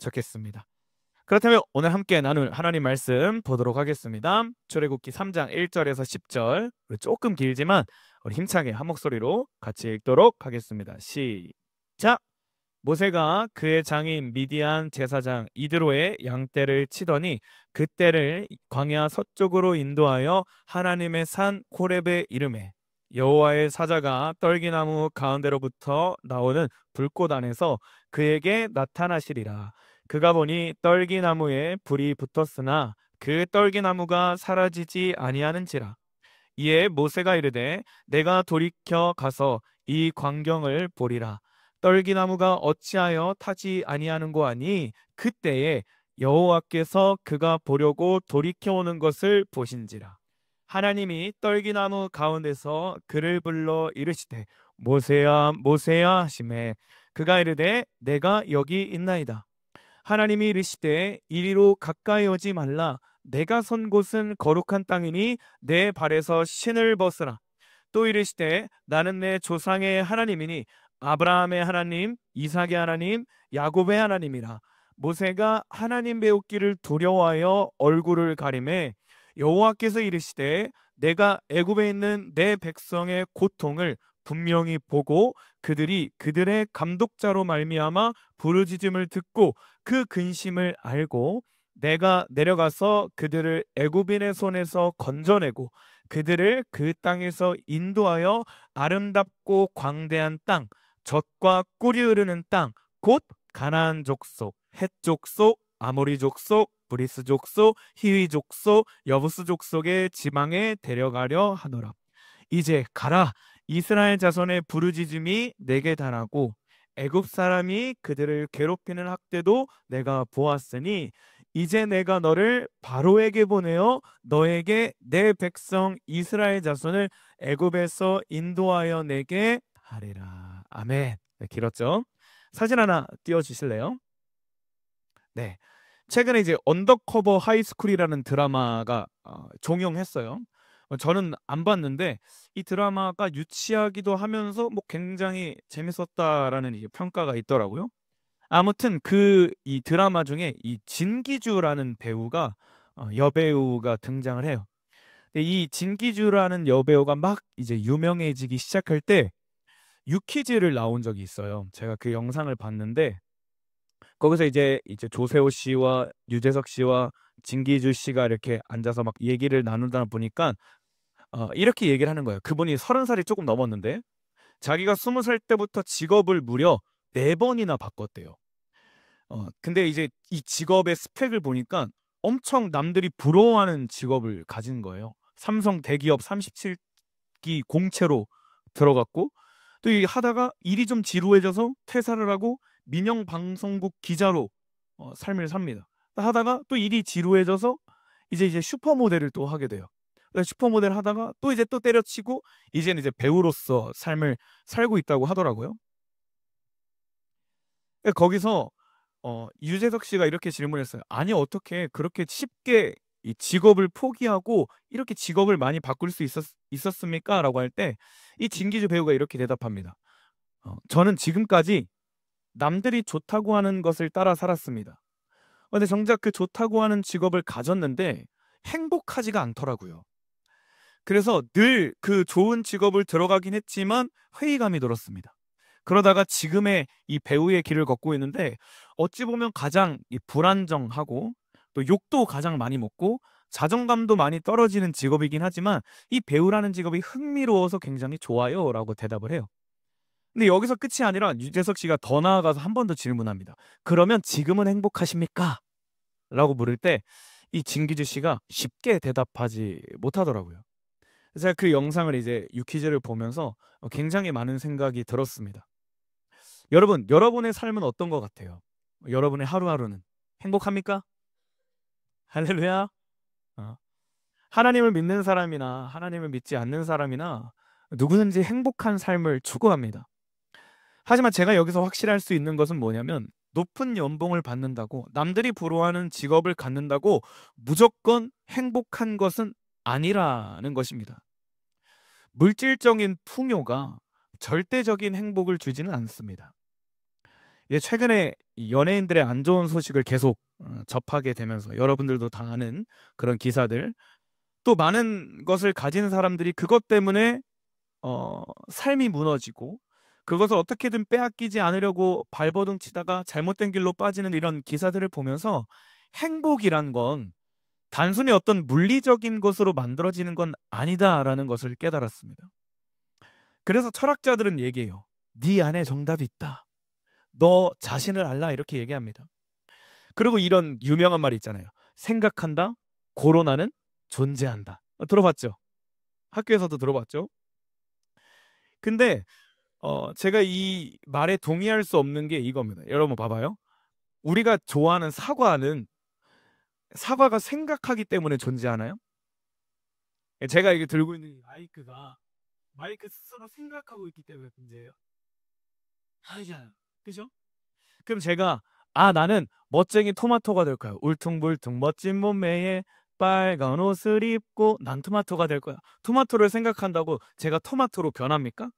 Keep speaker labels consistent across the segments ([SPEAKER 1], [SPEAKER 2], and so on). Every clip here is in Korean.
[SPEAKER 1] 좋겠습니다. 그렇다면 오늘 함께 나눌 하나님 말씀 보도록 하겠습니다. 출애굽기 3장 1절에서 10절. 조금 길지만 우리 힘차게 한 목소리로 같이 읽도록 하겠습니다. 시작! 모세가 그의 장인 미디안 제사장 이드로의 양떼를 치더니 그 떼를 광야 서쪽으로 인도하여 하나님의 산 호렙에 이르매 여호와의 사자가 떨기나무 가운데로부터 나오는 불꽃 안에서 그에게 나타나시리라. 그가 보니 떨기나무에 불이 붙었으나 그 떨기나무가 사라지지 아니하는지라. 이에 모세가 이르되 내가 돌이켜 가서 이 광경을 보리라. 떨기나무가 어찌하여 타지 아니하는고 하니 그때에 여호와께서 그가 보려고 돌이켜 오는 것을 보신지라. 하나님이 떨기나무 가운데서 그를 불러 이르시되 모세야 모세야 하시매 그가 이르되 내가 여기 있나이다. 하나님이 이르시되 이리로 가까이 오지 말라. 내가 선 곳은 거룩한 땅이니 내 발에서 신을 벗으라. 또 이르시되 나는 내 조상의 하나님이니 아브라함의 하나님, 이삭의 하나님, 야곱의 하나님이라. 모세가 하나님 배우기를 두려워하여 얼굴을 가리매 여호와께서 이르시되 내가 애굽에 있는 내 백성의 고통을 분명히 보고 그들이 그들의 감독자로 말미암아 부르짖음을 듣고 그 근심을 알고 내가 내려가서 그들을 애굽인의 손에서 건져내고 그들을 그 땅에서 인도하여 아름답고 광대한 땅, 젖과 꿀이 흐르는 땅, 곧 가나안 족속, 헷 족속, 아모리 족속, 브리스 족속, 히위 족속, 여부스 족속의 지방에 데려가려 하노라. 이제 가라. 이스라엘 자손의 부르짖음이 내게 달하고 애굽 사람이 그들을 괴롭히는 학대도 내가 보았으니 이제 내가 너를 바로에게 보내어 너에게 내 백성 이스라엘 자손을 애굽에서 인도하여 내게 하리라. 아멘. 네, 길었죠? 사진 하나 띄워주실래요? 네. 최근에 이제 언더커버 하이스쿨이라는 드라마가 종영했어요. 저는 안 봤는데 이 드라마가 유치하기도 하면서 뭐 굉장히 재밌었다라는 이제 평가가 있더라고요. 아무튼 이 드라마 중에 이 진기주라는 배우가 여배우가 등장을 해요. 근데 이 진기주라는 여배우가 막 이제 유명해지기 시작할 때 유퀴즈를 나온 적이 있어요. 제가 그 영상을 봤는데 거기서 이제 조세호 씨와 유재석 씨와 진기주 씨가 이렇게 앉아서 막 얘기를 나누다 보니까 이렇게 얘기를 하는 거예요. 그분이 30살이 조금 넘었는데 자기가 20살 때부터 직업을 무려 4번이나 바꿨대요. 근데 이제 이 직업의 스펙을 보니까 엄청 남들이 부러워하는 직업을 가진 거예요. 삼성 대기업 37기 공채로 들어갔고 또 이 하다가 일이 좀 지루해져서 퇴사를 하고 민영 방송국 기자로 삶을 삽니다. 하다가 또 일이 지루해져서 이제 슈퍼모델을 또 하게 돼요. 슈퍼모델 하다가 또 이제 또 때려치고 이제는 이제 배우로서 삶을 살고 있다고 하더라고요. 거기서 유재석 씨가 이렇게 질문했어요. 아니 어떻게 그렇게 쉽게 이 직업을 포기하고 이렇게 직업을 많이 바꿀 수 있었습니까? 라고 할 때 이 진기주 배우가 이렇게 대답합니다. 저는 지금까지 남들이 좋다고 하는 것을 따라 살았습니다. 근데 정작 그 좋다고 하는 직업을 가졌는데 행복하지가 않더라고요. 그래서 늘 그 좋은 직업을 들어가긴 했지만 회의감이 들었습니다. 그러다가 지금의 이 배우의 길을 걷고 있는데 어찌 보면 가장 불안정하고 또 욕도 가장 많이 먹고 자존감도 많이 떨어지는 직업이긴 하지만 이 배우라는 직업이 흥미로워서 굉장히 좋아요 라고 대답을 해요. 근데 여기서 끝이 아니라 유재석 씨가 더 나아가서 한 번 더 질문합니다. 그러면 지금은 행복하십니까? 라고 물을 때 이 진기주 씨가 쉽게 대답하지 못하더라고요. 제가 그 영상을 이제 유퀴즈를 보면서 굉장히 많은 생각이 들었습니다. 여러분, 여러분의 삶은 어떤 것 같아요? 여러분의 하루하루는 행복합니까? 할렐루야. 어. 하나님을 믿는 사람이나 하나님을 믿지 않는 사람이나 누구든지 행복한 삶을 추구합니다. 하지만 제가 여기서 확실할 수 있는 것은 뭐냐면 높은 연봉을 받는다고 남들이 부러워하는 직업을 갖는다고 무조건 행복한 것은 아니라는 것입니다. 물질적인 풍요가 절대적인 행복을 주지는 않습니다. 최근에 이 연예인들의 안 좋은 소식을 계속 접하게 되면서 여러분들도 다 아는 그런 기사들, 또 많은 것을 가진 사람들이 그것 때문에 삶이 무너지고 그것을 어떻게든 빼앗기지 않으려고 발버둥 치다가 잘못된 길로 빠지는 이런 기사들을 보면서 행복이란 건 단순히 어떤 물리적인 것으로 만들어지는 건 아니다라는 것을 깨달았습니다. 그래서 철학자들은 얘기해요. 네 안에 정답이 있다. 너 자신을 알라, 이렇게 얘기합니다. 그리고 이런 유명한 말이 있잖아요. 생각한다, 고로나는 존재한다. 들어봤죠? 학교에서도 들어봤죠? 근데 제가 이 말에 동의할 수 없는 게 이겁니다. 여러분 봐봐요. 우리가 좋아하는 사과가 생각하기 때문에 존재하나요? 제가 이게 들고 있는 이 마이크가 마이크 스스로 생각하고 있기 때문에 존재해요. 아니잖아요. 그죠? 그럼 제가 나는 멋쟁이 토마토가 될 거야. 울퉁불퉁 멋진 몸매에 빨간 옷을 입고 난 토마토가 될 거야. 토마토를 생각한다고 제가 토마토로 변합니까?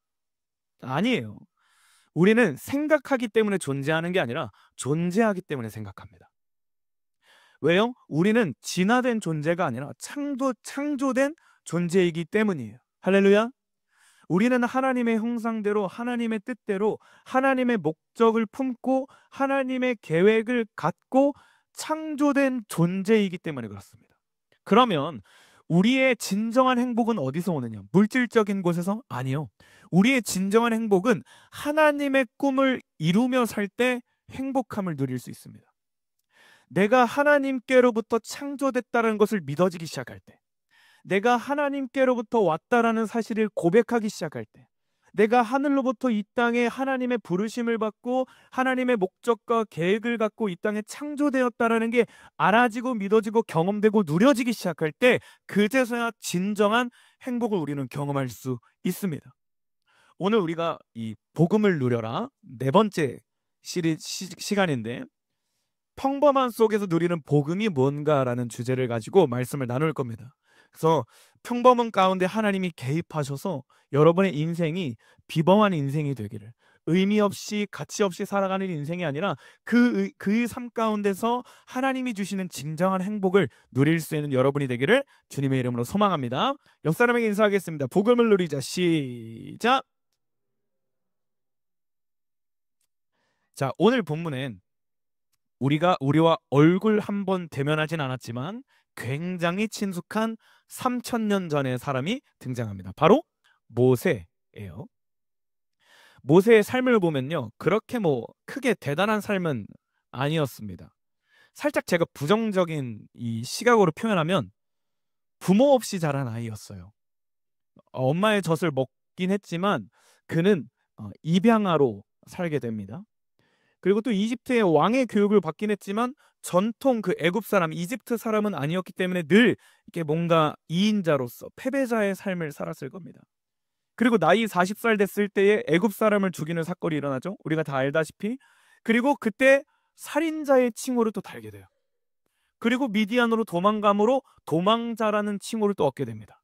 [SPEAKER 1] 아니에요. 우리는 생각하기 때문에 존재하는 게 아니라 존재하기 때문에 생각합니다. 왜요? 우리는 진화된 존재가 아니라 창조된 존재이기 때문이에요. 할렐루야. 우리는 하나님의 형상대로, 하나님의 뜻대로, 하나님의 목적을 품고 하나님의 계획을 갖고 창조된 존재이기 때문에 그렇습니다. 그러면 우리의 진정한 행복은 어디서 오느냐? 물질적인 곳에서? 아니요. 우리의 진정한 행복은 하나님의 꿈을 이루며 살 때 행복함을 누릴 수 있습니다. 내가 하나님께로부터 창조됐다는 것을 믿어지기 시작할 때, 내가 하나님께로부터 왔다라는 사실을 고백하기 시작할 때, 내가 하늘로부터 이 땅에 하나님의 부르심을 받고 하나님의 목적과 계획을 갖고 이 땅에 창조되었다라는 게 알아지고 믿어지고 경험되고 누려지기 시작할 때, 그제서야 진정한 행복을 우리는 경험할 수 있습니다. 오늘 우리가 이 복음을 누려라 네 번째 시간인데, 평범한 속에서 누리는 복음이 뭔가라는 주제를 가지고 말씀을 나눌 겁니다. 그래서 평범한 가운데 하나님이 개입하셔서 여러분의 인생이 비범한 인생이 되기를, 의미 없이 가치 없이 살아가는 인생이 아니라 그의 삶 가운데서 하나님이 주시는 진정한 행복을 누릴 수 있는 여러분이 되기를 주님의 이름으로 소망합니다. 옆 사람에게 인사하겠습니다. 복음을 누리자. 시작. 자, 오늘 본문엔 우리와 얼굴 한번 대면하진 않았지만 굉장히 친숙한 3000년 전의 사람이 등장합니다. 바로 모세예요. 모세의 삶을 보면요, 그렇게 크게 대단한 삶은 아니었습니다. 살짝 제가 부정적인 이 시각으로 표현하면 부모 없이 자란 아이였어요. 엄마의 젖을 먹긴 했지만 그는 입양아로 살게 됩니다. 그리고 또 이집트의 왕의 교육을 받긴 했지만 전통 그 애굽 사람, 이집트 사람은 아니었기 때문에 늘 이렇게 뭔가 이인자로서 패배자의 삶을 살았을 겁니다. 그리고 나이 40살 됐을 때에 애굽 사람을 죽이는 사건이 일어나죠. 우리가 다 알다시피. 그리고 그때 살인자의 칭호를 또 달게 돼요. 그리고 미디안으로 도망감으로 도망자라는 칭호를 또 얻게 됩니다.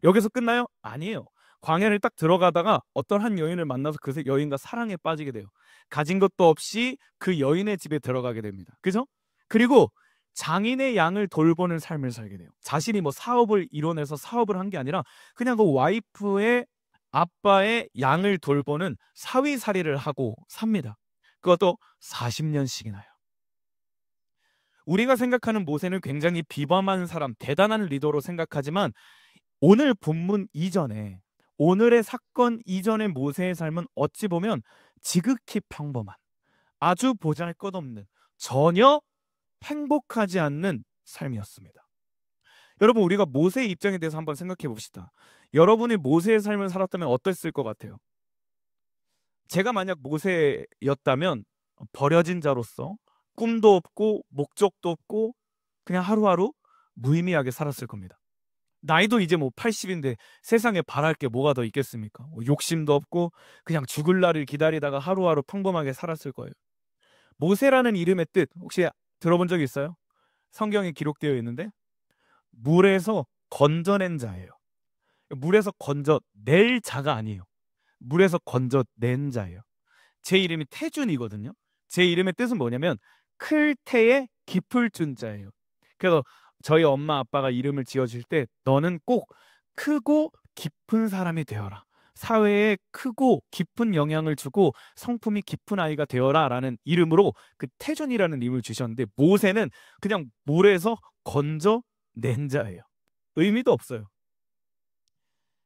[SPEAKER 1] 여기서 끝나요? 아니에요. 광야를 딱 들어가다가 어떤 한 여인을 만나서 그 여인과 사랑에 빠지게 돼요. 가진 것도 없이 그 여인의 집에 들어가게 됩니다. 그죠? 그리고 장인의 양을 돌보는 삶을 살게 돼요. 자신이 사업을 이뤄내서 사업을 한 게 아니라 그냥 그 와이프의 아빠의 양을 돌보는 사위살이를 하고 삽니다. 그것도 40년씩이나요. 우리가 생각하는 모세는 굉장히 비범한 사람, 대단한 리더로 생각하지만 오늘 본문 이전에, 오늘의 사건 이전의 모세의 삶은 어찌 보면 지극히 평범한, 아주 보잘것없는, 전혀 행복하지 않는 삶이었습니다. 여러분, 우리가 모세의 입장에 대해서 한번 생각해 봅시다. 여러분이 모세의 삶을 살았다면 어땠을 것 같아요? 제가 만약 모세였다면 버려진 자로서 꿈도 없고 목적도 없고 그냥 하루하루 무의미하게 살았을 겁니다. 나이도 이제 80인데 세상에 바랄 게 뭐가 더 있겠습니까? 욕심도 없고 그냥 죽을 날을 기다리다가 하루하루 평범하게 살았을 거예요. 모세라는 이름의 뜻 혹시 들어본 적 있어요? 성경에 기록되어 있는데 물에서 건져낸 자예요. 물에서 건져낼 자가 아니에요. 물에서 건져낸 자예요. 제 이름이 태준이거든요. 제 이름의 뜻은 뭐냐면 클 테에 깊을 준자예요. 그래서 저희 엄마 아빠가 이름을 지어줄 때 너는 꼭 크고 깊은 사람이 되어라. 사회에 크고 깊은 영향을 주고 성품이 깊은 아이가 되어라 라는 이름으로 그 태준이라는 이름을 주셨는데, 모세는 그냥 물에서 건져낸 자예요. 의미도 없어요.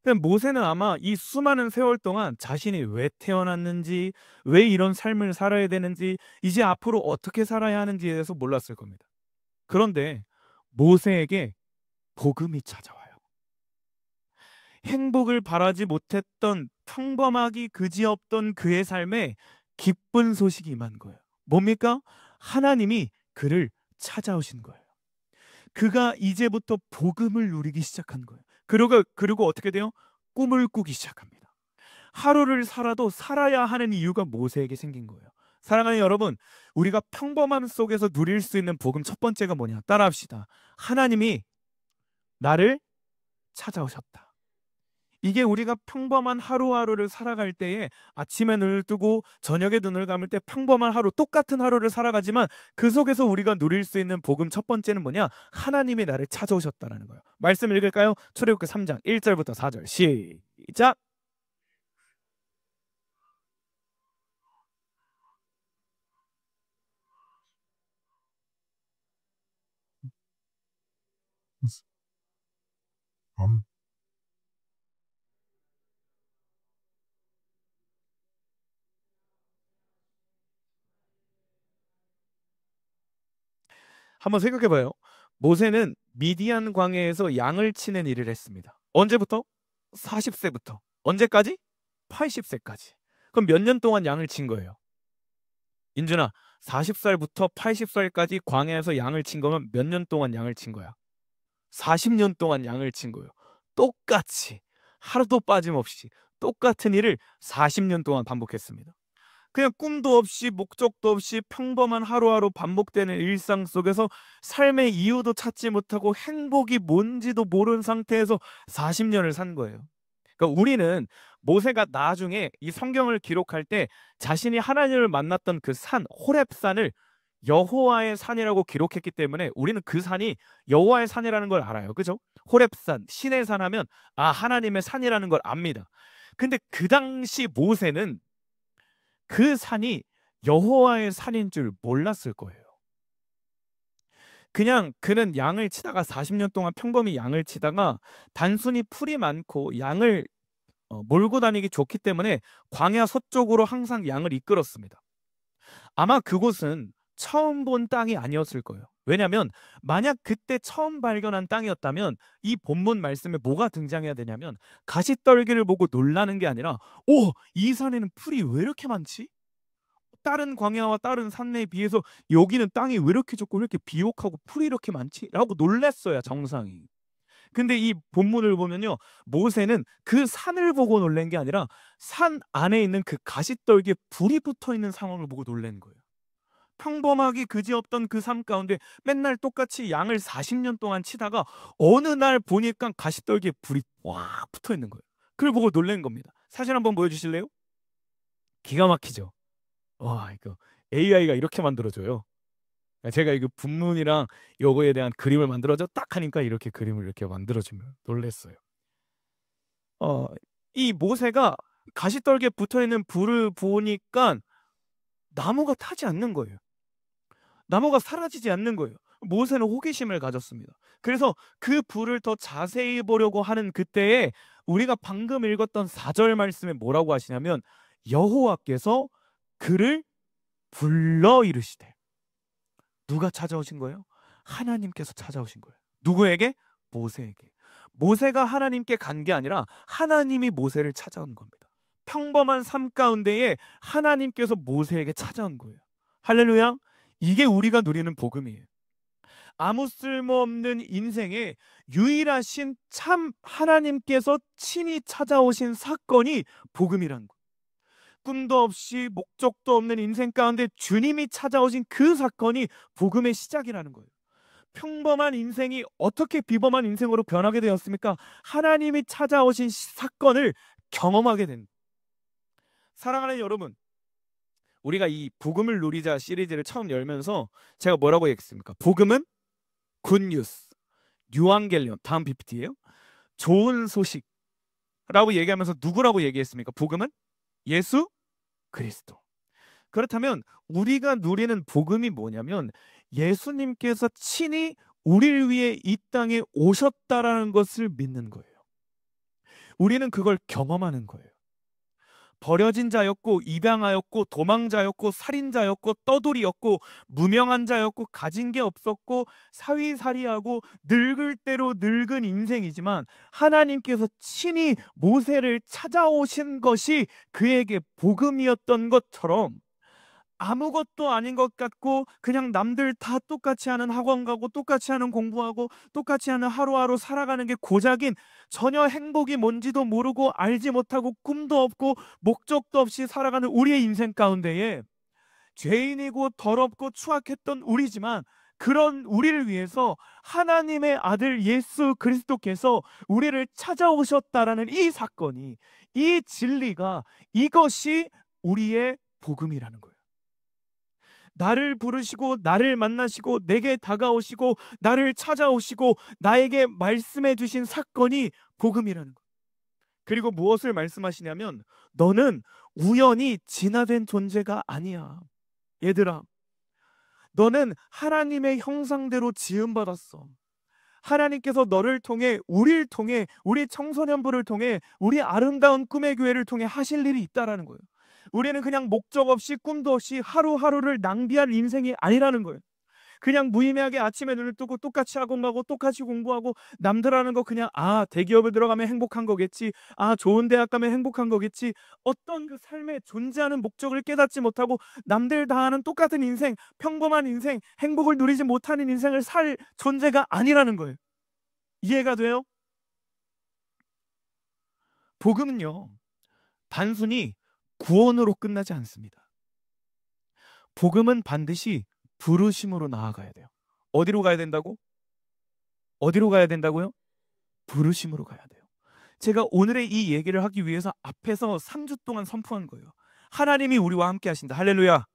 [SPEAKER 1] 그냥 모세는 아마 이 수많은 세월 동안 자신이 왜 태어났는지, 왜 이런 삶을 살아야 되는지, 이제 앞으로 어떻게 살아야 하는지에 대해서 몰랐을 겁니다. 그런데 모세에게 복음이 찾아와요. 행복을 바라지 못했던, 평범하기 그지없던 그의 삶에 기쁜 소식이 임한 거예요. 뭡니까? 하나님이 그를 찾아오신 거예요. 그가 이제부터 복음을 누리기 시작한 거예요. 그리고 어떻게 돼요? 꿈을 꾸기 시작합니다. 하루를 살아도 살아야 하는 이유가 모세에게 생긴 거예요. 사랑하는 여러분, 우리가 평범함 속에서 누릴 수 있는 복음 첫 번째가 뭐냐? 따라합시다. 하나님이 나를 찾아오셨다. 이게 우리가 평범한 하루하루를 살아갈 때에 아침에 눈을 뜨고 저녁에 눈을 감을 때 평범한 하루, 똑같은 하루를 살아가지만 그 속에서 우리가 누릴 수 있는 복음 첫 번째는 뭐냐? 하나님이 나를 찾아오셨다라는 거예요. 말씀 읽을까요? 출애굽기 3장 1절부터 4절 시작. 한번 생각해봐요. 모세는 미디안 광야에서 양을 치는 일을 했습니다. 언제부터? 40세부터. 언제까지? 80세까지. 그럼 몇 년 동안 양을 친 거예요? 인준아, 40살부터 80살까지 광야에서 양을 친 거면 몇 년 동안 양을 친 거야? 40년 동안 양을 친 거예요. 똑같이 하루도 빠짐없이 똑같은 일을 40년 동안 반복했습니다. 그냥 꿈도 없이 목적도 없이 평범한 하루하루 반복되는 일상 속에서 삶의 이유도 찾지 못하고 행복이 뭔지도 모르는 상태에서 40년을 산 거예요. 그러니까 우리는 모세가 나중에 이 성경을 기록할 때 자신이 하나님을 만났던 그 산, 호렙산을 여호와의 산이라고 기록했기 때문에 우리는 그 산이 여호와의 산이라는 걸 알아요. 그죠? 호렙산, 신의 산 하면 하나님의 산이라는 걸 압니다. 근데 그 당시 모세는 그 산이 여호와의 산인 줄 몰랐을 거예요. 그냥 그는 양을 치다가 40년 동안 평범히 양을 치다가 단순히 풀이 많고 양을 몰고 다니기 좋기 때문에 광야 서쪽으로 항상 양을 이끌었습니다. 아마 그곳은 처음 본 땅이 아니었을 거예요. 왜냐하면 만약 그때 처음 발견한 땅이었다면 이 본문 말씀에 뭐가 등장해야 되냐면 가시떨기를 보고 놀라는 게 아니라 이 산에는 풀이 왜 이렇게 많지? 다른 광야와 다른 산내에 비해서 여기는 땅이 왜 이렇게 좋고 왜 이렇게 비옥하고 풀이 이렇게 많지? 라고 놀랐어야 정상이. 근데 이 본문을 보면요, 모세는 그 산을 보고 놀란 게 아니라 산 안에 있는 그 가시떨기에 불이 붙어 있는 상황을 보고 놀란 거예요. 평범하기 그지없던 그 삶 가운데 맨날 똑같이 양을 40년 동안 치다가 어느 날 보니까 가시떨기에 불이 와 붙어 있는 거예요. 그걸 보고 놀란 겁니다. 사진 한번 보여주실래요? 기가 막히죠. 와, 이거 AI가 이렇게 만들어줘요. 제가 이거 분문이랑 요거에 대한 그림을 만들어줘 딱 하니까 이렇게 그림을 이렇게 만들어주면 놀랬어요. 이 모세가 가시떨기에 붙어있는 불을 보니까 나무가 타지 않는 거예요. 나무가 사라지지 않는 거예요. 모세는 호기심을 가졌습니다. 그래서 그 불을 더 자세히 보려고 하는 그때에 우리가 방금 읽었던 4절 말씀에 뭐라고 하시냐면 여호와께서 그를 불러 이르시되. 누가 찾아오신 거예요? 하나님께서 찾아오신 거예요. 누구에게? 모세에게. 모세가 하나님께 간 게 아니라 하나님이 모세를 찾아온 겁니다. 평범한 삶 가운데에 하나님께서 모세에게 찾아온 거예요. 할렐루야. 이게 우리가 누리는 복음이에요. 아무 쓸모없는 인생에 유일하신 참 하나님께서 친히 찾아오신 사건이 복음이란 거예요. 꿈도 없이 목적도 없는 인생 가운데 주님이 찾아오신 그 사건이 복음의 시작이라는 거예요. 평범한 인생이 어떻게 비범한 인생으로 변하게 되었습니까? 하나님이 찾아오신 사건을 경험하게 된. 사랑하는 여러분, 우리가 이 복음을 누리자 시리즈를 처음 열면서 제가 뭐라고 얘기했습니까? 복음은 굿뉴스, 유앙겔리온, 다음 PPT예요. 좋은 소식라고 얘기하면서 누구라고 얘기했습니까? 복음은 예수 그리스도. 그렇다면 우리가 누리는 복음이 뭐냐면 예수님께서 친히 우리를 위해 이 땅에 오셨다라는 것을 믿는 거예요. 우리는 그걸 경험하는 거예요. 버려진 자였고 입양하였고 도망자였고 살인자였고 떠돌이였고 무명한 자였고 가진 게 없었고 사위살이하고 늙을 대로 늙은 인생이지만 하나님께서 친히 모세를 찾아오신 것이 그에게 복음이었던 것처럼 아무것도 아닌 것 같고 그냥 남들 다 똑같이 하는 학원 가고 똑같이 하는 공부하고 똑같이 하는 하루하루 살아가는 게 고작인 전혀 행복이 뭔지도 모르고 알지 못하고 꿈도 없고 목적도 없이 살아가는 우리의 인생 가운데에 죄인이고 더럽고 추악했던 우리지만 그런 우리를 위해서 하나님의 아들 예수 그리스도께서 우리를 찾아오셨다라는 이 사건이, 이 진리가, 이것이 우리의 복음이라는 거예요. 나를 부르시고 나를 만나시고 내게 다가오시고 나를 찾아오시고 나에게 말씀해 주신 사건이 복음이라는 거예요. 그리고 무엇을 말씀하시냐면 너는 우연히 진화된 존재가 아니야. 얘들아, 너는 하나님의 형상대로 지음받았어. 하나님께서 너를 통해, 우리를 통해, 우리 청소년부를 통해, 우리 아름다운 꿈의 교회를 통해 하실 일이 있다라는 거예요. 우리는 그냥 목적 없이 꿈도 없이 하루하루를 낭비할 인생이 아니라는 거예요. 그냥 무의미하게 아침에 눈을 뜨고 똑같이 학원 가고 똑같이 공부하고 남들 하는 거 그냥 대기업에 들어가면 행복한 거겠지, 좋은 대학 가면 행복한 거겠지, 어떤 그 삶의 존재하는 목적을 깨닫지 못하고 남들 다 하는 똑같은 인생, 평범한 인생, 행복을 누리지 못하는 인생을 살 존재가 아니라는 거예요. 이해가 돼요? 복음은요, 단순히 구원으로 끝나지 않습니다. 복음은 반드시 부르심으로 나아가야 돼요. 어디로 가야 된다고? 어디로 가야 된다고요? 부르심으로 가야 돼요. 제가 오늘의 이 얘기를 하기 위해서 앞에서 3주 동안 선포한 거예요. 하나님이 우리와 함께 하신다. 할렐루야.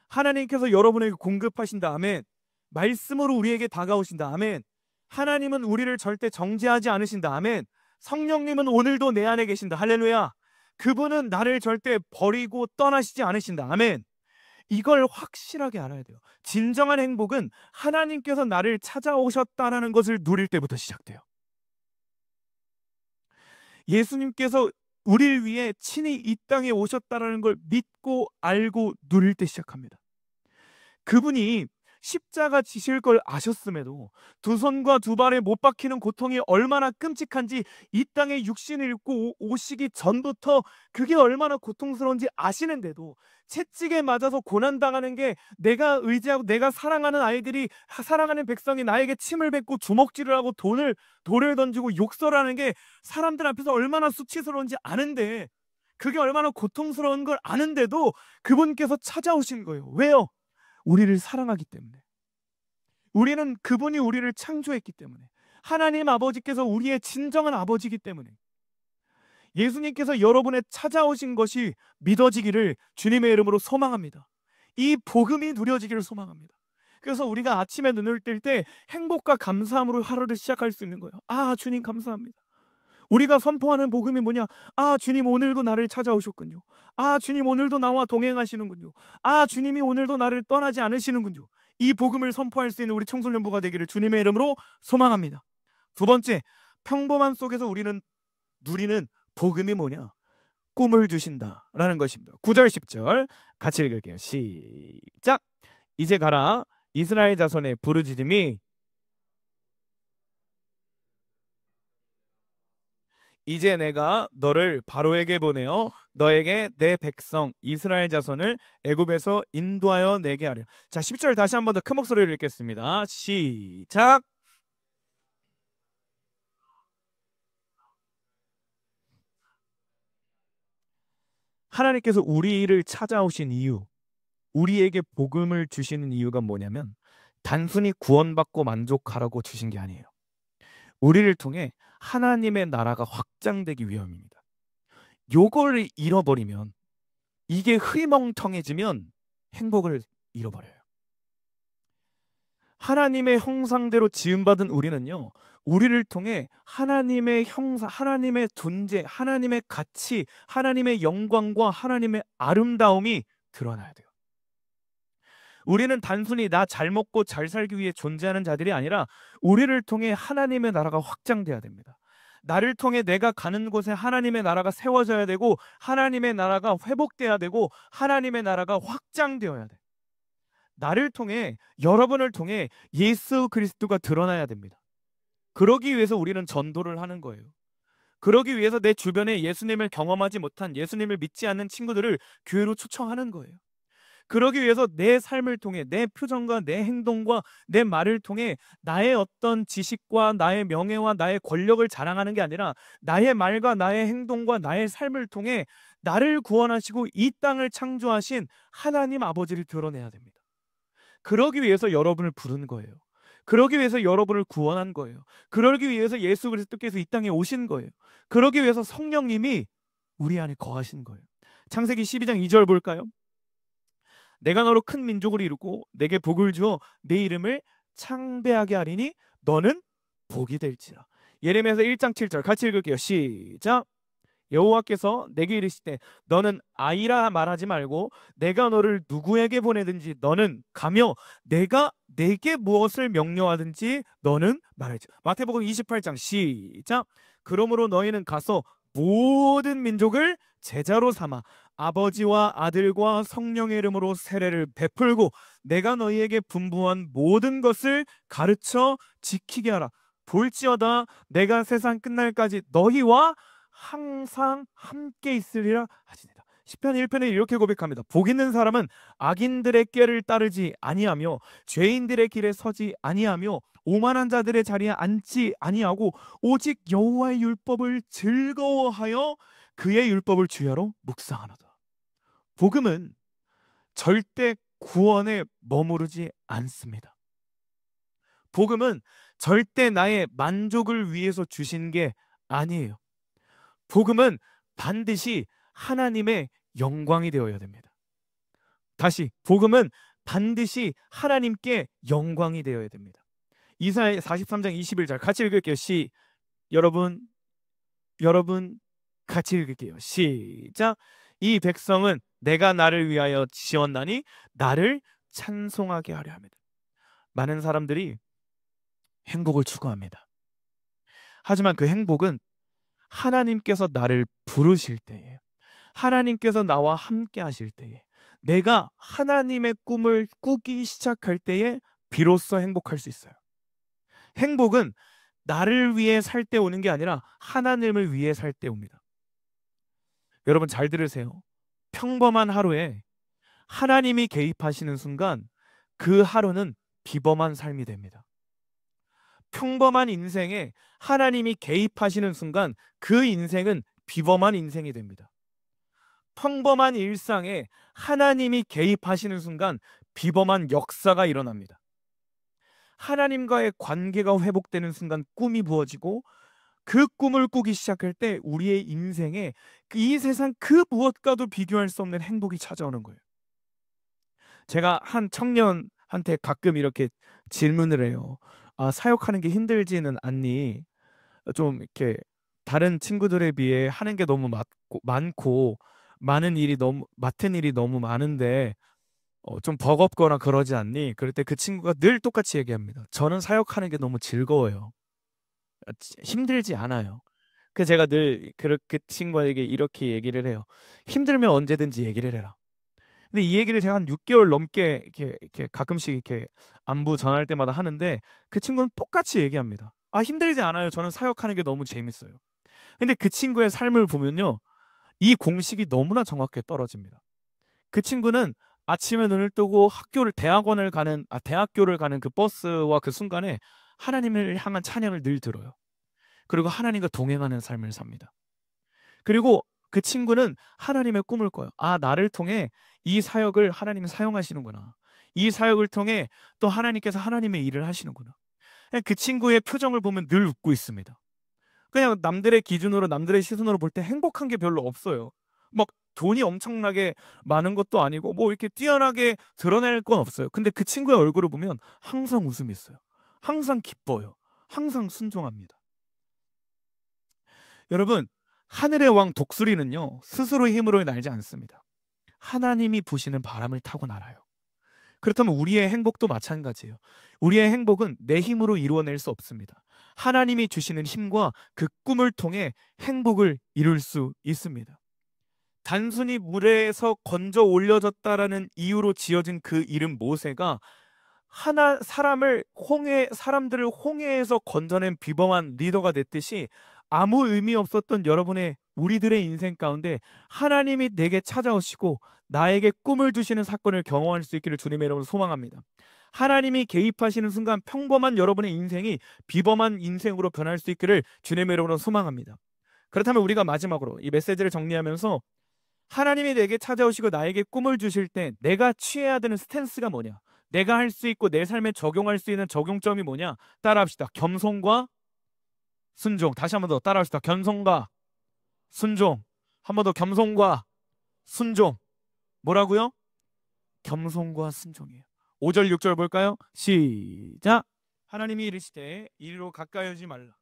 [SPEAKER 1] 하나님께서 여러분에게 공급하신다. 아멘. 말씀으로 우리에게 다가오신다. 아멘. 하나님은 우리를 절대 정죄하지 않으신다. 아멘. 성령님은 오늘도 내 안에 계신다. 할렐루야. 그분은 나를 절대 버리고 떠나시지 않으신다. 아멘. 이걸 확실하게 알아야 돼요. 진정한 행복은 하나님께서 나를 찾아오셨다는 것을 누릴 때부터 시작돼요. 예수님께서 우리를 위해 친히 이 땅에 오셨다는 걸 믿고 알고 누릴 때 시작합니다. 그분이 십자가 지실 걸 아셨음에도 두 손과 두 발에 못 박히는 고통이 얼마나 끔찍한지 이 땅에 육신을 입고 오시기 전부터 그게 얼마나 고통스러운지 아시는데도 채찍에 맞아서 고난당하는 게 내가 의지하고 내가 사랑하는 아이들이, 사랑하는 백성이 나에게 침을 뱉고 주먹질을 하고 돌을 던지고 욕설하는 게 사람들 앞에서 얼마나 수치스러운지 아는데, 그게 얼마나 고통스러운 걸 아는데도 그분께서 찾아오신 거예요. 왜요? 우리를 사랑하기 때문에. 우리는 그분이 우리를 창조했기 때문에. 하나님 아버지께서 우리의 진정한 아버지이기 때문에. 예수님께서 여러분의 찾아오신 것이 믿어지기를 주님의 이름으로 소망합니다. 이 복음이 누려지기를 소망합니다. 그래서 우리가 아침에 눈을 뜰 때 행복과 감사함으로 하루를 시작할 수 있는 거예요. 주님 감사합니다. 우리가 선포하는 복음이 뭐냐? 주님 오늘도 나를 찾아오셨군요. 주님 오늘도 나와 동행하시는군요. 주님이 오늘도 나를 떠나지 않으시는군요. 이 복음을 선포할 수 있는 우리 청소년부가 되기를 주님의 이름으로 소망합니다. 두 번째, 평범한 속에서 우리는 누리는 복음이 뭐냐? 꿈을 주신다라는 것입니다. 9절 10절 같이 읽을게요. 시작. 이제 가라. 이스라엘 자손의 부르짖음이 이제 내가 너를 바로에게 보내어 너에게 내 백성 이스라엘 자손을 애굽에서 인도하여 내게 하려. 자, 10절 다시 한 번 더 큰 목소리로 읽겠습니다. 시작. 하나님께서 우리를 찾아오신 이유, 우리에게 복음을 주시는 이유가 뭐냐면 단순히 구원받고 만족하라고 주신 게 아니에요. 우리를 통해 하나님의 나라가 확장되기 위함입니다. 요거를 잃어버리면, 이게 흐리멍텅해지면 행복을 잃어버려요. 하나님의 형상대로 지음받은 우리는요, 우리를 통해 하나님의 형상, 하나님의 존재, 하나님의 가치, 하나님의 영광과 하나님의 아름다움이 드러나야 돼요. 우리는 단순히 나 잘 먹고 잘 살기 위해 존재하는 자들이 아니라 우리를 통해 하나님의 나라가 확장돼야 됩니다. 나를 통해 내가 가는 곳에 하나님의 나라가 세워져야 되고 하나님의 나라가 회복돼야 되고 하나님의 나라가 확장되어야 돼. 나를 통해, 여러분을 통해 예수 그리스도가 드러나야 됩니다. 그러기 위해서 우리는 전도를 하는 거예요. 그러기 위해서 내 주변에 예수님을 경험하지 못한, 예수님을 믿지 않는 친구들을 교회로 초청하는 거예요. 그러기 위해서 내 삶을 통해, 내 표정과 내 행동과 내 말을 통해 나의 어떤 지식과 나의 명예와 나의 권력을 자랑하는 게 아니라 나의 말과 나의 행동과 나의 삶을 통해 나를 구원하시고 이 땅을 창조하신 하나님 아버지를 드러내야 됩니다. 그러기 위해서 여러분을 부른 거예요. 그러기 위해서 여러분을 구원한 거예요. 그러기 위해서 예수 그리스도께서 이 땅에 오신 거예요. 그러기 위해서 성령님이 우리 안에 거하신 거예요. 창세기 12장 2절 볼까요? 내가 너로 큰 민족을 이루고 내게 복을 주어 내 이름을 창대하게 하리니 너는 복이 될지라. 예레미야서 1장 7절 같이 읽을게요. 시작. 여호와께서 내게 이르시되 너는 아이라 말하지 말고 내가 너를 누구에게 보내든지 너는 가며 내가 내게 무엇을 명령하든지 너는 말하지. 마태복음 28장 시작. 그러므로 너희는 가서 모든 민족을 제자로 삼아 아버지와 아들과 성령의 이름으로 세례를 베풀고 내가 너희에게 분부한 모든 것을 가르쳐 지키게 하라. 볼지어다 내가 세상 끝날까지 너희와 항상 함께 있으리라 하시니라. 시편 1편에 이렇게 고백합니다. 복 있는 사람은 악인들의 꾀를 따르지 아니하며 죄인들의 길에 서지 아니하며 오만한 자들의 자리에 앉지 아니하고 오직 여호와의 율법을 즐거워하여 그의 율법을 주야로 묵상하노라. 복음은 절대 구원에 머무르지 않습니다. 복음은 절대 나의 만족을 위해서 주신 게 아니에요. 복음은 반드시 하나님의 영광이 되어야 됩니다. 다시, 복음은 반드시 하나님께 영광이 되어야 됩니다. 이사야 43장 21절 같이 읽을게요. 여러분 같이 읽을게요. 시작. 이 백성은 내가 나를 위하여 지었나니 나를 찬송하게 하려 합니다. 많은 사람들이 행복을 추구합니다. 하지만 그 행복은 하나님께서 나를 부르실 때에, 하나님께서 나와 함께 하실 때에, 내가 하나님의 꿈을 꾸기 시작할 때에 비로소 행복할 수 있어요. 행복은 나를 위해 살 때 오는 게 아니라 하나님을 위해 살 때 옵니다. 여러분 잘 들으세요. 평범한 하루에 하나님이 개입하시는 순간 그 하루는 비범한 삶이 됩니다. 평범한 인생에 하나님이 개입하시는 순간 그 인생은 비범한 인생이 됩니다. 평범한 일상에 하나님이 개입하시는 순간 비범한 역사가 일어납니다. 하나님과의 관계가 회복되는 순간 꿈이 부어지고 그 꿈을 꾸기 시작할 때 우리의 인생에 이 세상 그 무엇과도 비교할 수 없는 행복이 찾아오는 거예요. 제가 한 청년한테 가끔 이렇게 질문을 해요. 사역하는 게 힘들지는 않니? 좀 이렇게 다른 친구들에 비해 하는 게 너무 많고 맡은 일이 너무 많은데 좀 버겁거나 그러지 않니? 그럴 때 그 친구가 늘 똑같이 얘기합니다. 저는 사역하는 게 너무 즐거워요. 힘들지 않아요. 그 제가 늘 그 친구에게 이렇게 얘기를 해요. 힘들면 언제든지 얘기를 해라. 근데 이 얘기를 제가 한 6개월 넘게 이렇게 가끔씩 이렇게 안부 전할 때마다 하는데 그 친구는 똑같이 얘기합니다. 힘들지 않아요. 저는 사역하는 게 너무 재밌어요. 근데 그 친구의 삶을 보면요, 이 공식이 너무나 정확하게 떨어집니다. 그 친구는 아침에 눈을 뜨고 대학교를 가는 그 버스와 그 순간에 하나님을 향한 찬양을 늘 들어요. 그리고 하나님과 동행하는 삶을 삽니다. 그리고 그 친구는 하나님의 꿈을 꿔요. 나를 통해 이 사역을 하나님이 사용하시는구나. 이 사역을 통해 또 하나님께서 하나님의 일을 하시는구나. 그 친구의 표정을 보면 늘 웃고 있습니다. 그냥 남들의 기준으로, 남들의 시선으로 볼 때 행복한 게 별로 없어요. 막 돈이 엄청나게 많은 것도 아니고 뭐 이렇게 뛰어나게 드러낼 건 없어요. 근데 그 친구의 얼굴을 보면 항상 웃음이 있어요. 항상 기뻐요. 항상 순종합니다. 여러분, 하늘의 왕 독수리는요, 스스로의 힘으로 날지 않습니다. 하나님이 부시는 바람을 타고 날아요. 그렇다면 우리의 행복도 마찬가지예요. 우리의 행복은 내 힘으로 이루어낼 수 없습니다. 하나님이 주시는 힘과 그 꿈을 통해 행복을 이룰 수 있습니다. 단순히 물에서 건져 올려졌다라는 이유로 지어진 그 이름 모세가 사람들을 홍해에서 건져낸 비범한 리더가 됐듯이 아무 의미 없었던 우리들의 인생 가운데 하나님이 내게 찾아오시고 나에게 꿈을 주시는 사건을 경험할 수 있기를 주님의 이름으로 소망합니다. 하나님이 개입하시는 순간 평범한 여러분의 인생이 비범한 인생으로 변할 수 있기를 주님의 이름으로 소망합니다. 그렇다면 우리가 마지막으로 이 메시지를 정리하면서 하나님이 내게 찾아오시고 나에게 꿈을 주실 때 내가 취해야 되는 스탠스가 뭐냐? 내가 할 수 있고 내 삶에 적용할 수 있는 적용점이 뭐냐? 따라합시다. 겸손과 순종. 다시 한 번 더 따라합시다. 겸손과 순종. 한 번 더 겸손과 순종. 뭐라고요? 겸손과 순종이에요. 5절 6절 볼까요? 시작. 하나님이 이르시되 이리로 가까이 오지 말라.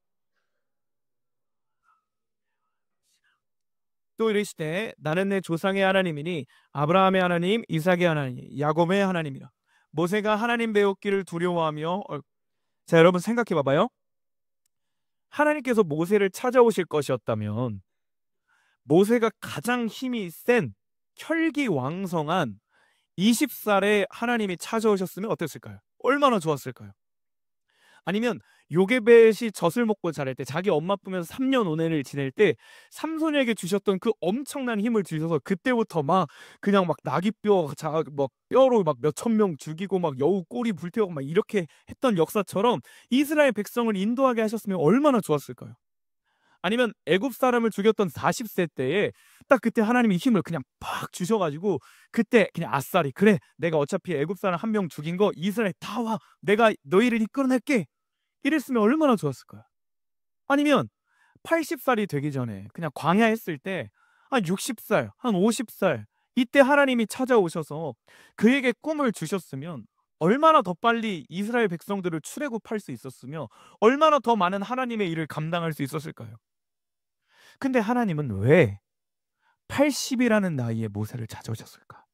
[SPEAKER 1] 또 이르시되 나는 내 조상의 하나님이니 아브라함의 하나님, 이삭의 하나님, 야곱의 하나님이라. 모세가 하나님 배웠기를 두려워하며 자, 여러분 생각해 봐봐요. 하나님께서 모세를 찾아오실 것이었다면 모세가 가장 힘이 센 혈기왕성한 20살에 하나님이 찾아오셨으면 어땠을까요? 얼마나 좋았을까요? 아니면 요게벳이 젖을 먹고 자랄 때 자기 엄마 품에서 3년 5년을 지낼 때 삼손에게 주셨던 그 엄청난 힘을 주셔서 그때부터 막 그냥 막 나귀뼈 막 뼈로 막 몇천 명 죽이고 막 여우 꼬리 불태우고 막 이렇게 했던 역사처럼 이스라엘 백성을 인도하게 하셨으면 얼마나 좋았을까요? 아니면 애굽 사람을 죽였던 40세 때에 딱 그때 하나님이 힘을 그냥 팍 주셔가지고 그때 그냥 아싸리 그래 내가 어차피 애굽 사람 한 명 죽인 거 이스라엘 다 와 내가 너희를 이끌어낼게 이랬으면 얼마나 좋았을까요? 아니면 80살이 되기 전에 그냥 광야 했을 때 한 60살, 한 50살 이때 하나님이 찾아오셔서 그에게 꿈을 주셨으면 얼마나 더 빨리 이스라엘 백성들을 출애굽할 수 있었으며 얼마나 더 많은 하나님의 일을 감당할 수 있었을까요? 근데 하나님은 왜 80이라는 나이에 모세를 찾아오셨을까?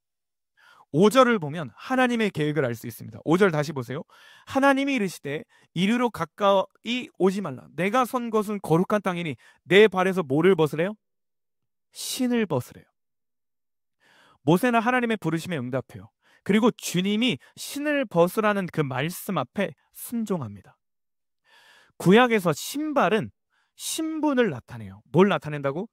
[SPEAKER 1] 5절을 보면 하나님의 계획을 알 수 있습니다. 5절 다시 보세요. 하나님이 이르시되 이리로 가까이 오지 말라. 내가 선 것은 거룩한 땅이니 내 발에서 뭐를 벗으래요? 신을 벗으래요. 모세는 하나님의 부르심에 응답해요. 그리고 주님이 신을 벗으라는 그 말씀 앞에 순종합니다. 구약에서 신발은 신분을 나타내요. 뭘 나타낸다고?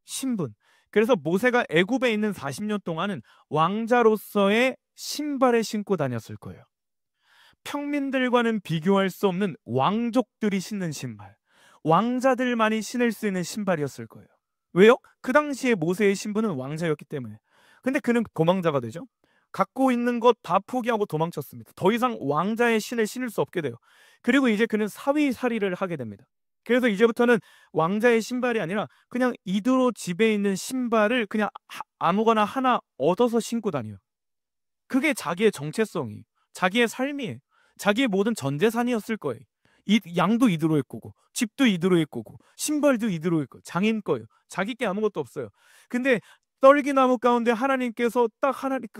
[SPEAKER 1] 신분. 그래서 모세가 애굽에 있는 40년 동안은 왕자로서의 신발을 신고 다녔을 거예요. 평민들과는 비교할 수 없는 왕족들이 신는 신발, 왕자들만이 신을 수 있는 신발이었을 거예요. 왜요? 그 당시에 모세의 신분은 왕자였기 때문에. 근데 그는 도망자가 되죠. 갖고 있는 것 다 포기하고 도망쳤습니다. 더 이상 왕자의 신을 신을 수 없게 돼요. 그리고 이제 그는 사위살이를 하게 됩니다. 그래서 이제부터는 왕자의 신발이 아니라 그냥 이도로 집에 있는 신발을 그냥 아무거나 하나 얻어서 신고 다녀요. 그게 자기의 정체성이, 자기의 삶이, 자기의 모든 전 재산이었을 거예요. 양도 이드로의 거고, 집도 이드로의 거고, 신발도 이드로의 거, 장인 거예요. 자기 게 아무것도 없어요. 근데 떨기나무 가운데 하나님께서 딱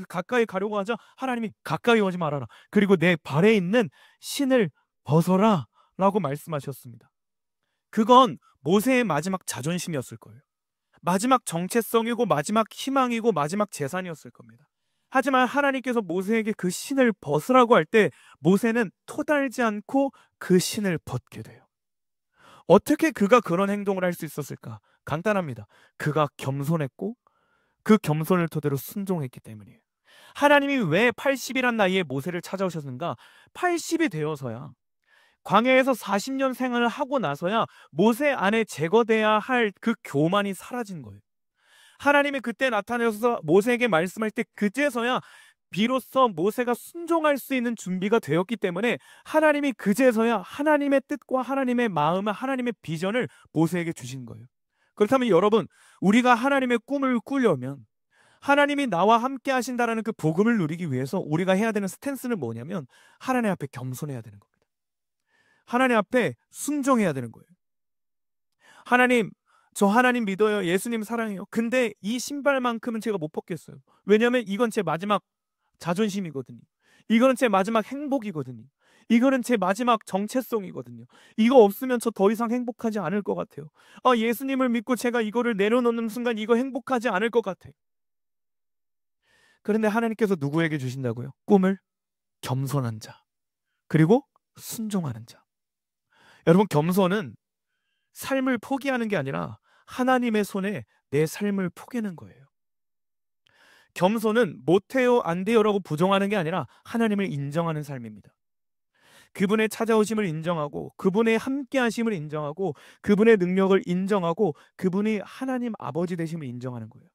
[SPEAKER 1] 가까이 가려고 하자 하나님이 가까이 오지 말아라. 그리고 내 발에 있는 신을 벗어라 라고 말씀하셨습니다. 그건 모세의 마지막 자존심이었을 거예요. 마지막 정체성이고 마지막 희망이고 마지막 재산이었을 겁니다. 하지만 하나님께서 모세에게 그 신을 벗으라고 할 때 모세는 토달지 않고 그 신을 벗게 돼요. 어떻게 그가 그런 행동을 할 수 있었을까? 간단합니다. 그가 겸손했고 그 겸손을 토대로 순종했기 때문이에요. 하나님이 왜 80이란 나이에 모세를 찾아오셨는가? 80이 되어서야 광야에서 40년 생활을 하고 나서야 모세 안에 제거돼야 할 그 교만이 사라진 거예요. 하나님이 그때 나타나셔서 모세에게 말씀할 때 그제서야 비로소 모세가 순종할 수 있는 준비가 되었기 때문에 하나님이 그제서야 하나님의 뜻과 하나님의 마음을 하나님의 비전을 모세에게 주신 거예요. 그렇다면 여러분, 우리가 하나님의 꿈을 꾸려면 하나님이 나와 함께 하신다라는 그 복음을 누리기 위해서 우리가 해야 되는 스탠스는 뭐냐면 하나님 앞에 겸손해야 되는 겁니다. 하나님 앞에 순종해야 되는 거예요. 하나님, 저 하나님 믿어요. 예수님 사랑해요. 근데 이 신발만큼은 제가 못 벗겠어요. 왜냐하면 이건 제 마지막 자존심이거든요. 이거는 제 마지막 행복이거든요. 이거는 제 마지막 정체성이거든요. 이거 없으면 저 더 이상 행복하지 않을 것 같아요. 예수님을 믿고 제가 이거를 내려놓는 순간 이거 행복하지 않을 것 같아요. 그런데 하나님께서 누구에게 주신다고요? 꿈을? 겸손한 자, 그리고 순종하는 자. 여러분, 겸손은 삶을 포기하는 게 아니라 하나님의 손에 내 삶을 포기하는 거예요. 겸손은 못해요, 안 돼요라고 부정하는 게 아니라 하나님을 인정하는 삶입니다. 그분의 찾아오심을 인정하고 그분의 함께하심을 인정하고 그분의 능력을 인정하고 그분이 하나님 아버지 되심을 인정하는 거예요.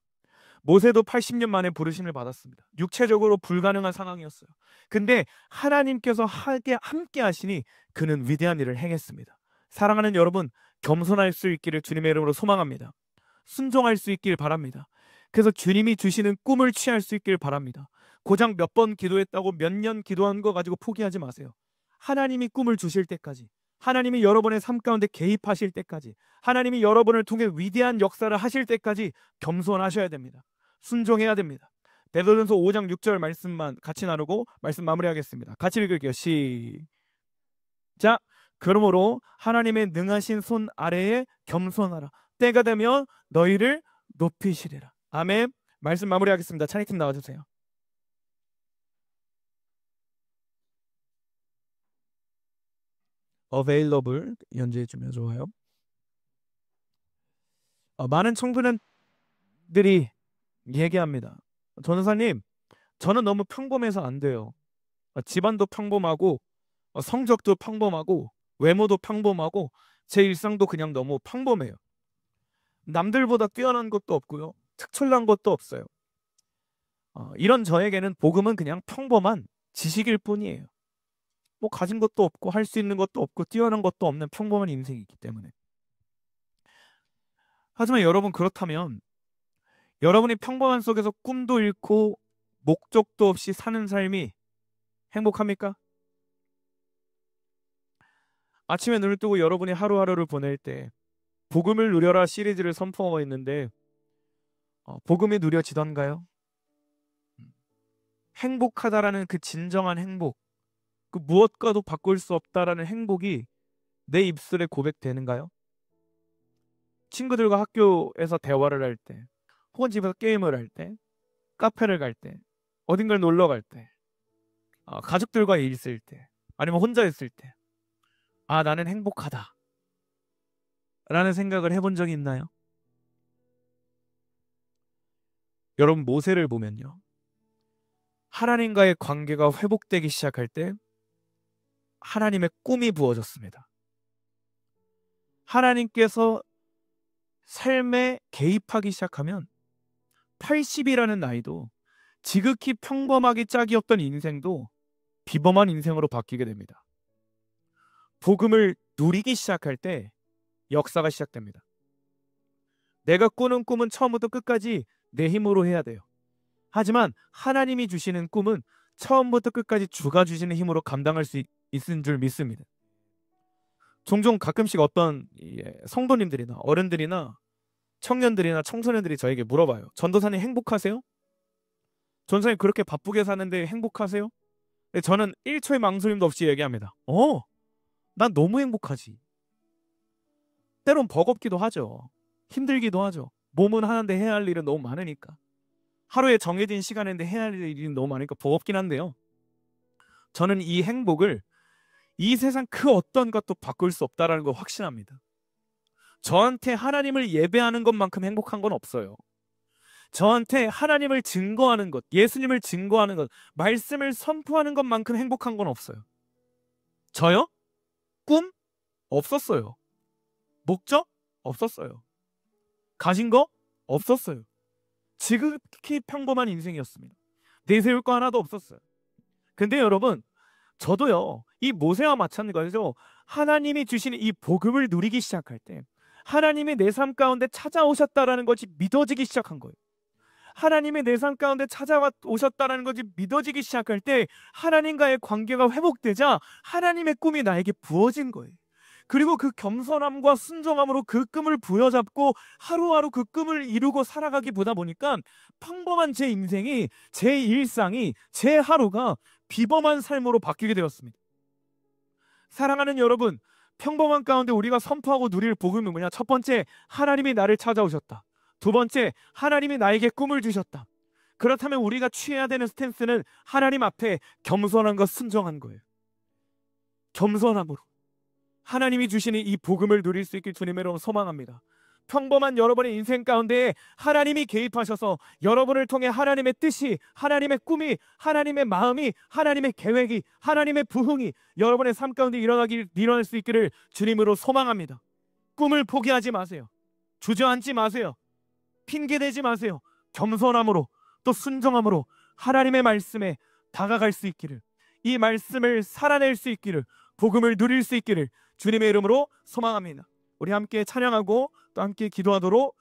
[SPEAKER 1] 모세도 80년 만에 부르심을 받았습니다. 육체적으로 불가능한 상황이었어요. 근데 하나님께서 함께 하시니 그는 위대한 일을 행했습니다. 사랑하는 여러분, 겸손할 수 있기를 주님의 이름으로 소망합니다. 순종할 수 있길 바랍니다. 그래서 주님이 주시는 꿈을 취할 수 있길 바랍니다. 고작 몇 번 기도했다고 몇 년 기도한 거 가지고 포기하지 마세요. 하나님이 꿈을 주실 때까지, 하나님이 여러분의 삶 가운데 개입하실 때까지, 하나님이 여러분을 통해 위대한 역사를 하실 때까지 겸손하셔야 됩니다. 순종해야 됩니다. 베드로전서 5장 6절 말씀만 같이 나누고 말씀 마무리하겠습니다. 같이 읽을게요. 시작. 그러므로 하나님의 능하신 손 아래에 겸손하라. 때가 되면 너희를 높이시리라. 아멘. 말씀 마무리하겠습니다. 찬양팀 나와주세요. available 연주해주면 좋아요. 많은 청소년들이 얘기합니다. 전도사님, 저는 너무 평범해서 안 돼요. 집안도 평범하고 성적도 평범하고 외모도 평범하고 제 일상도 그냥 너무 평범해요. 남들보다 뛰어난 것도 없고요. 특출난 것도 없어요. 이런 저에게는 복음은 그냥 평범한 지식일 뿐이에요. 뭐 가진 것도 없고 할 수 있는 것도 없고 뛰어난 것도 없는 평범한 인생이기 때문에. 하지만 여러분, 그렇다면 여러분이 평범한 속에서 꿈도 잃고 목적도 없이 사는 삶이 행복합니까? 아침에 눈을 뜨고 여러분이 하루하루를 보낼 때 복음을 누려라 시리즈를 선포하고 있는데 복음이 누려지던가요? 행복하다라는 그 진정한 행복, 그 무엇과도 바꿀 수 없다라는 행복이 내 입술에 고백되는가요? 친구들과 학교에서 대화를 할 때, 혹은 집에서 게임을 할 때, 카페를 갈 때, 어딘가를 놀러 갈 때, 가족들과 있을 때, 아니면 혼자 있을 때, 나는 행복하다 라는 생각을 해본 적이 있나요? 여러분, 모세를 보면요, 하나님과의 관계가 회복되기 시작할 때 하나님의 꿈이 부어졌습니다. 하나님께서 삶에 개입하기 시작하면 80이라는 나이도 지극히 평범하기 짝이 없던 인생도 비범한 인생으로 바뀌게 됩니다. 복음을 누리기 시작할 때 역사가 시작됩니다. 내가 꾸는 꿈은 처음부터 끝까지 내 힘으로 해야 돼요. 하지만 하나님이 주시는 꿈은 처음부터 끝까지 주가 주시는 힘으로 감당할 수 있는 줄 믿습니다. 종종 가끔씩 어떤 성도님들이나 어른들이나 청년들이나 청소년들이 저에게 물어봐요. 전도사님 행복하세요? 전도사님 그렇게 바쁘게 사는데 행복하세요? 저는 1초의 망설임도 없이 얘기합니다. 난 너무 행복하지. 때론 버겁기도 하죠. 힘들기도 하죠. 몸은 하는데 해야 할 일은 너무 많으니까. 하루에 정해진 시간인데 해야 할 일이 너무 많으니까 버겁긴 한데요. 저는 이 행복을 이 세상 그 어떤 것도 바꿀 수 없다는 걸 확신합니다. 저한테 하나님을 예배하는 것만큼 행복한 건 없어요. 저한테 하나님을 증거하는 것, 예수님을 증거하는 것, 말씀을 선포하는 것만큼 행복한 건 없어요. 저요? 꿈? 없었어요. 목적? 없었어요. 가진 거? 없었어요. 지극히 평범한 인생이었습니다. 내세울 거 하나도 없었어요. 근데 여러분, 저도요, 이 모세와 마찬가지로 하나님이 주시는 이 복음을 누리기 시작할 때, 하나님이 내 삶 가운데 찾아오셨다라는 것이 믿어지기 시작한 거예요. 하나님이 내 삶 가운데 찾아오셨다라는 것이 믿어지기 시작할 때 하나님과의 관계가 회복되자 하나님의 꿈이 나에게 부어진 거예요. 그리고 그 겸손함과 순종함으로 그 꿈을 부여잡고 하루하루 그 꿈을 이루고 살아가기 보다 보니까 평범한 제 인생이, 제 일상이, 제 하루가 비범한 삶으로 바뀌게 되었습니다. 사랑하는 여러분, 평범한 가운데 우리가 선포하고 누릴 복음은 뭐냐? 첫 번째, 하나님이 나를 찾아오셨다. 두 번째, 하나님이 나에게 꿈을 주셨다. 그렇다면 우리가 취해야 되는 스탠스는 하나님 앞에 겸손함과 순종한 거예요. 겸손함으로 하나님이 주시는 이 복음을 누릴 수 있길 주님의 이름으로 소망합니다. 평범한 여러분의 인생 가운데 하나님이 개입하셔서 여러분을 통해 하나님의 뜻이, 하나님의 꿈이, 하나님의 마음이, 하나님의 계획이, 하나님의 부흥이 여러분의 삶 가운데 일어날 수 있기를 주님으로 소망합니다. 꿈을 포기하지 마세요. 주저앉지 마세요. 핑계대지 마세요. 겸손함으로 또 순종함으로 하나님의 말씀에 다가갈 수 있기를, 이 말씀을 살아낼 수 있기를, 복음을 누릴 수 있기를 주님의 이름으로 소망합니다. 우리 함께 찬양하고 또 함께 기도하도록